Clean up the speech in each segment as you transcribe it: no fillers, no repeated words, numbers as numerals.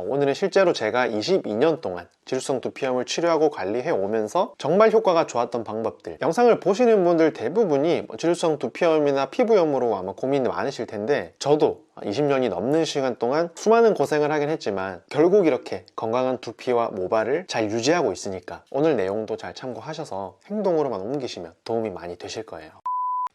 오늘은 실제로 제가 22년 동안 지루성 두피염을 치료하고 관리해 오면서 정말 효과가 좋았던 방법들, 영상을 보시는 분들 대부분이 지루성 두피염이나 피부염으로 아마 고민이 많으실 텐데, 저도 20년이 넘는 시간 동안 수많은 고생을 하긴 했지만 결국 이렇게 건강한 두피와 모발을 잘 유지하고 있으니까 오늘 내용도 잘 참고하셔서 행동으로만 옮기시면 도움이 많이 되실 거예요.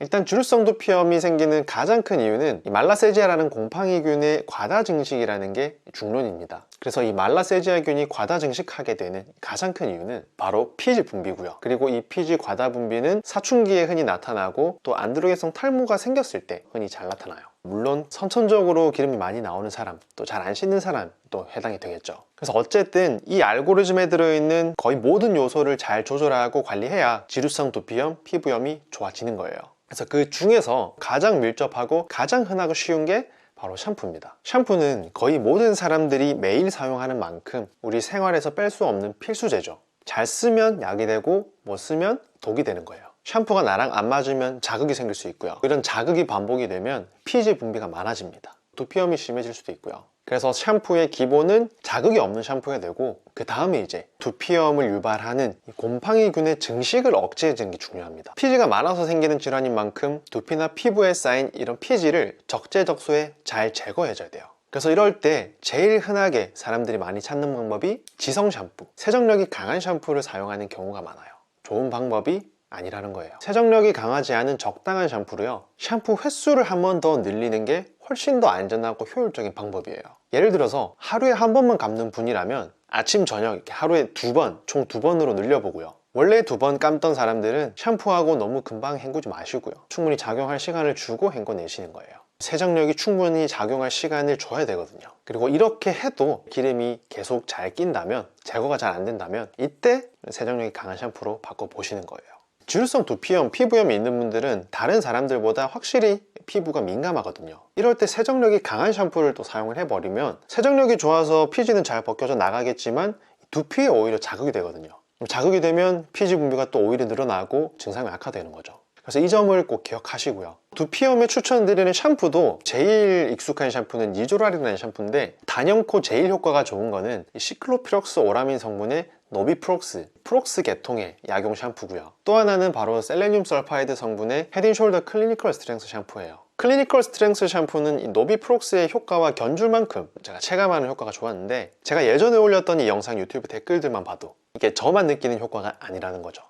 일단 지루성 두피염이 생기는 가장 큰 이유는 이 말라세지아라는 곰팡이균의 과다 증식이라는 게 중론입니다. 그래서 이 말라세지아균이 과다 증식하게 되는 가장 큰 이유는 바로 피지 분비고요. 그리고 이 피지 과다 분비는 사춘기에 흔히 나타나고 또 안드로겐성 탈모가 생겼을 때 흔히 잘 나타나요. 물론 선천적으로 기름이 많이 나오는 사람, 또 잘 안 씻는 사람 또 해당이 되겠죠. 그래서 어쨌든 이 알고리즘에 들어있는 거의 모든 요소를 잘 조절하고 관리해야 지루성 두피염, 피부염이 좋아지는 거예요. 그래서 그 중에서 가장 밀접하고 가장 흔하고 쉬운 게 바로 샴푸입니다. 샴푸는 거의 모든 사람들이 매일 사용하는 만큼 우리 생활에서 뺄 수 없는 필수제죠. 잘 쓰면 약이 되고 못 쓰면 독이 되는 거예요. 샴푸가 나랑 안 맞으면 자극이 생길 수 있고요. 이런 자극이 반복이 되면 피지 분비가 많아집니다. 두피염이 심해질 수도 있고요. 그래서 샴푸의 기본은 자극이 없는 샴푸가 되고, 그 다음에 이제 두피염을 유발하는 곰팡이균의 증식을 억제해주는 게 중요합니다. 피지가 많아서 생기는 질환인 만큼 두피나 피부에 쌓인 이런 피지를 적재적소에 잘 제거해줘야 돼요. 그래서 이럴 때 제일 흔하게 사람들이 많이 찾는 방법이 지성 샴푸, 세정력이 강한 샴푸를 사용하는 경우가 많아요. 좋은 방법이 아니라는 거예요. 세정력이 강하지 않은 적당한 샴푸로요, 샴푸 횟수를 한 번 더 늘리는 게 훨씬 더 안전하고 효율적인 방법이에요. 예를 들어서 하루에 한 번만 감는 분이라면 아침 저녁 이렇게 하루에 총 2번으로 늘려보고요. 원래 2번 감던 사람들은 샴푸하고 너무 금방 헹구지 마시고요, 충분히 작용할 시간을 주고 헹궈내시는 거예요. 세정력이 충분히 작용할 시간을 줘야 되거든요. 그리고 이렇게 해도 기름이 계속 잘 낀다면, 제거가 잘 안 된다면 이때 세정력이 강한 샴푸로 바꿔보시는 거예요. 지루성 두피염, 피부염이 있는 분들은 다른 사람들보다 확실히 피부가 민감하거든요. 이럴 때 세정력이 강한 샴푸를 또 사용을 해버리면 세정력이 좋아서 피지는 잘 벗겨져 나가겠지만 두피에 오히려 자극이 되거든요. 자극이 되면 피지 분비가 또 오히려 늘어나고 증상이 악화되는 거죠. 그래서 이 점을 꼭 기억하시고요. 두피염에 추천드리는 샴푸도 제일 익숙한 샴푸는 니조랄이라는 샴푸인데, 단연코 제일 효과가 좋은 거는 시클로피럭스 오라민 성분의 노비프록스, 프록스 계통의 약용 샴푸고요. 또 하나는 바로 셀레늄 설파이드 성분의 헤드앤숄더 클리니컬 스트렝스 샴푸예요. 클리니컬 스트렝스 샴푸는 이 노비프록스의 효과와 견줄 만큼 제가 체감하는 효과가 좋았는데, 제가 예전에 올렸던 이 영상 유튜브 댓글들만 봐도 이게 저만 느끼는 효과가 아니라는 거죠.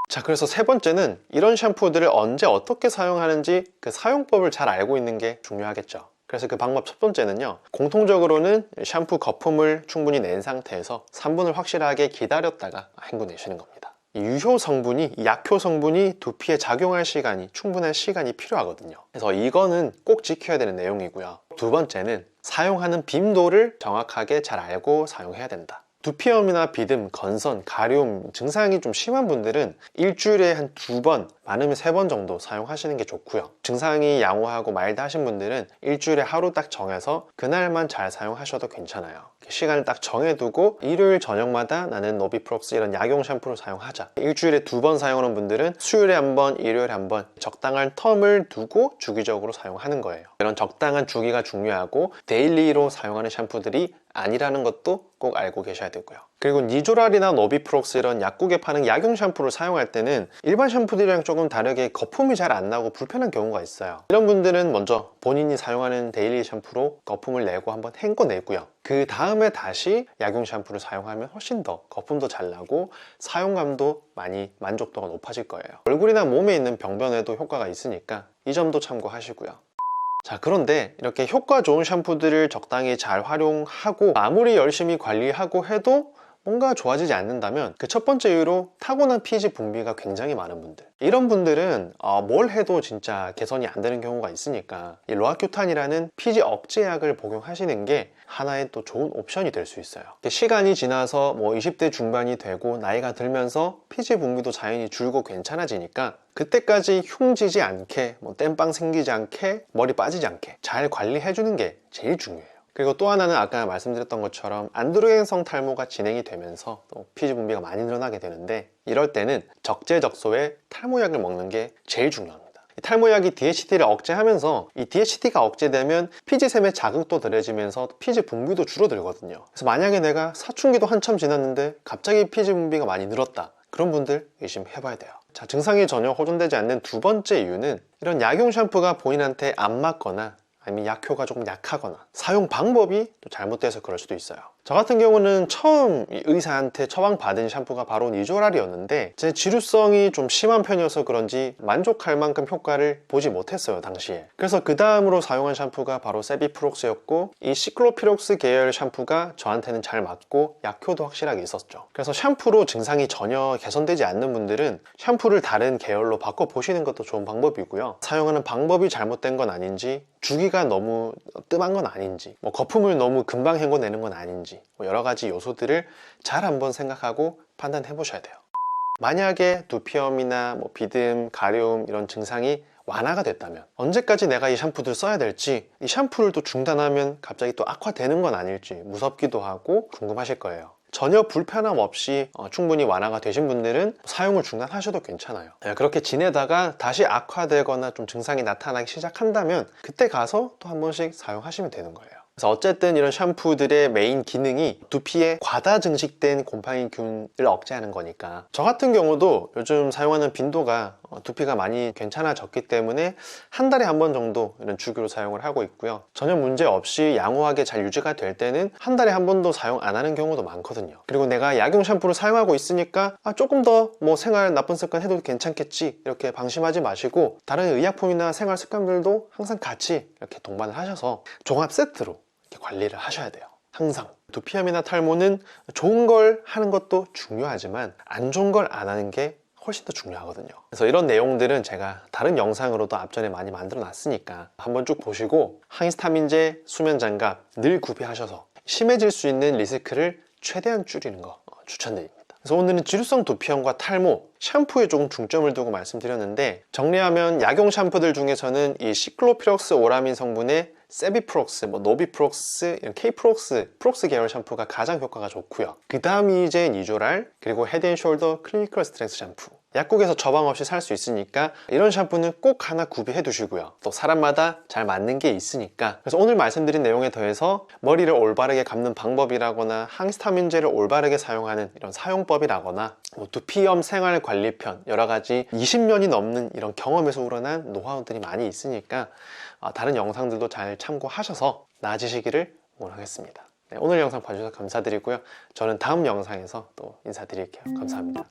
자, 그래서 세 번째는 이런 샴푸들을 언제 어떻게 사용하는지 그 사용법을 잘 알고 있는 게 중요하겠죠. 그래서 그 방법 첫 번째는요, 공통적으로는 샴푸 거품을 충분히 낸 상태에서 3분을 확실하게 기다렸다가 헹궈내시는 겁니다. 이 유효 성분이, 이 약효 성분이 두피에 작용할 시간이, 충분한 시간이 필요하거든요. 그래서 이거는 꼭 지켜야 되는 내용이고요. 두 번째는 사용하는 빈도를 정확하게 잘 알고 사용해야 된다. 두피염이나 비듬, 건선, 가려움 증상이 좀 심한 분들은 일주일에 한 2번, 많으면 3번 정도 사용하시는 게 좋고요. 증상이 양호하고 마일드하신 분들은 일주일에 하루 딱 정해서 그날만 잘 사용하셔도 괜찮아요. 시간을 딱 정해두고 일요일 저녁마다 나는 노비프록스 이런 약용 샴푸를 사용하자, 일주일에 2번 사용하는 분들은 수요일에 한 번, 일요일에 한 번 적당한 텀을 두고 주기적으로 사용하는 거예요. 이런 적당한 주기가 중요하고 데일리로 사용하는 샴푸들이 아니라는 것도 꼭 알고 계셔야 되고요. 그리고 니조랄이나 노비프록스 이런 약국에 파는 약용 샴푸를 사용할 때는 일반 샴푸들이랑 조금 다르게 거품이 잘 안 나고 불편한 경우가 있어요. 이런 분들은 먼저 본인이 사용하는 데일리 샴푸로 거품을 내고 한번 헹궈내고요, 그 다음에 다시 약용 샴푸를 사용하면 훨씬 더 거품도 잘 나고 사용감도 많이 만족도가 높아질 거예요. 얼굴이나 몸에 있는 병변에도 효과가 있으니까 이 점도 참고하시고요. 자, 그런데 이렇게 효과 좋은 샴푸들을 적당히 잘 활용하고 아무리 열심히 관리하고 해도 뭔가 좋아지지 않는다면 그 첫 번째 이유로 타고난 피지 분비가 굉장히 많은 분들, 이런 분들은 뭘 해도 진짜 개선이 안 되는 경우가 있으니까 이 로아큐탄이라는 피지 억제약을 복용하시는 게 하나의 또 좋은 옵션이 될 수 있어요. 시간이 지나서 20대 중반이 되고 나이가 들면서 피지 분비도 자연히 줄고 괜찮아지니까 그때까지 흉지지 않게, 땜빵 생기지 않게, 머리 빠지지 않게 잘 관리해주는 게 제일 중요해요. 그리고 또 하나는 아까 말씀드렸던 것처럼 안드로겐성 탈모가 진행이 되면서 또 피지 분비가 많이 늘어나게 되는데, 이럴 때는 적재적소에 탈모약을 먹는 게 제일 중요합니다. 탈모약이 DHT를 억제하면서 이 DHT가 억제되면 피지샘의 자극도 덜해지면서 피지 분비도 줄어들거든요. 그래서 만약에 내가 사춘기도 한참 지났는데 갑자기 피지 분비가 많이 늘었다, 그런 분들 의심해봐야 돼요. 자, 증상이 전혀 호전되지 않는 두 번째 이유는 이런 약용 샴푸가 본인한테 안 맞거나 아니면 약효가 조금 약하거나 사용 방법이 또 잘못돼서 그럴 수도 있어요. 저 같은 경우는 처음 의사한테 처방받은 샴푸가 바로 니조랄이었는데 제 지루성이 좀 심한 편이어서 그런지 만족할 만큼 효과를 보지 못했어요, 당시에. 그래서 그 다음으로 사용한 샴푸가 바로 세비프록스였고, 이 시클로피록스 계열 샴푸가 저한테는 잘 맞고 약효도 확실하게 있었죠. 그래서 샴푸로 증상이 전혀 개선되지 않는 분들은 샴푸를 다른 계열로 바꿔보시는 것도 좋은 방법이고요. 사용하는 방법이 잘못된 건 아닌지, 주기가 너무 뜸한 건 아닌지, 거품을 너무 금방 헹궈내는 건 아닌지, 여러 가지 요소들을 잘 한번 생각하고 판단해 보셔야 돼요. 만약에 두피염이나 비듬, 가려움 이런 증상이 완화가 됐다면, 언제까지 내가 이 샴푸들 써야 될지, 이 샴푸를 또 중단하면 갑자기 또 악화되는 건 아닐지 무섭기도 하고 궁금하실 거예요. 전혀 불편함 없이 충분히 완화가 되신 분들은 사용을 중단하셔도 괜찮아요. 그렇게 지내다가 다시 악화되거나 좀 증상이 나타나기 시작한다면 그때 가서 또 한 번씩 사용하시면 되는 거예요. 그래서 어쨌든 이런 샴푸들의 메인 기능이 두피에 과다 증식된 곰팡이균을 억제하는 거니까, 저 같은 경우도 요즘 사용하는 빈도가 두피가 많이 괜찮아졌기 때문에 한 달에 한 번 정도 이런 주기로 사용을 하고 있고요. 전혀 문제 없이 양호하게 잘 유지가 될 때는 한 달에 한 번도 사용 안 하는 경우도 많거든요. 그리고 내가 약용 샴푸를 사용하고 있으니까 조금 더 생활 나쁜 습관 해도 괜찮겠지, 이렇게 방심하지 마시고 다른 의약품이나 생활 습관들도 항상 같이 이렇게 동반을 하셔서 종합 세트로 이렇게 관리를 하셔야 돼요. 항상 두피염이나 탈모는 좋은 걸 하는 것도 중요하지만 안 좋은 걸 안 하는 게 훨씬 더 중요하거든요. 그래서 이런 내용들은 제가 다른 영상으로도 앞전에 많이 만들어 놨으니까 한번 쭉 보시고 항히스타민제, 수면장갑 늘 구비하셔서 심해질 수 있는 리스크를 최대한 줄이는 거 추천드립니다. 그래서 오늘은 지루성 두피염과 탈모, 샴푸에 조금 중점을 두고 말씀드렸는데, 정리하면 약용 샴푸들 중에서는 이 시클로피록스 오라민 성분의 세비프록스, 노비프록스, K프록스, 프록스 계열 샴푸가 가장 효과가 좋고요. 그 다음이 이제 니조랄, 그리고 헤드앤숄더 클리니컬 스트렝스 샴푸. 약국에서 처방 없이 살 수 있으니까 이런 샴푸는 꼭 하나 구비해 두시고요. 또 사람마다 잘 맞는 게 있으니까, 그래서 오늘 말씀드린 내용에 더해서 머리를 올바르게 감는 방법이라거나 항히스타민제를 올바르게 사용하는 이런 사용법이라거나 두피염 생활관리편, 여러 가지 20년이 넘는 이런 경험에서 우러난 노하우들이 많이 있으니까 다른 영상들도 잘 참고하셔서 나아지시기를 응원하겠습니다. 네, 오늘 영상 봐주셔서 감사드리고요. 저는 다음 영상에서 또 인사드릴게요. 감사합니다.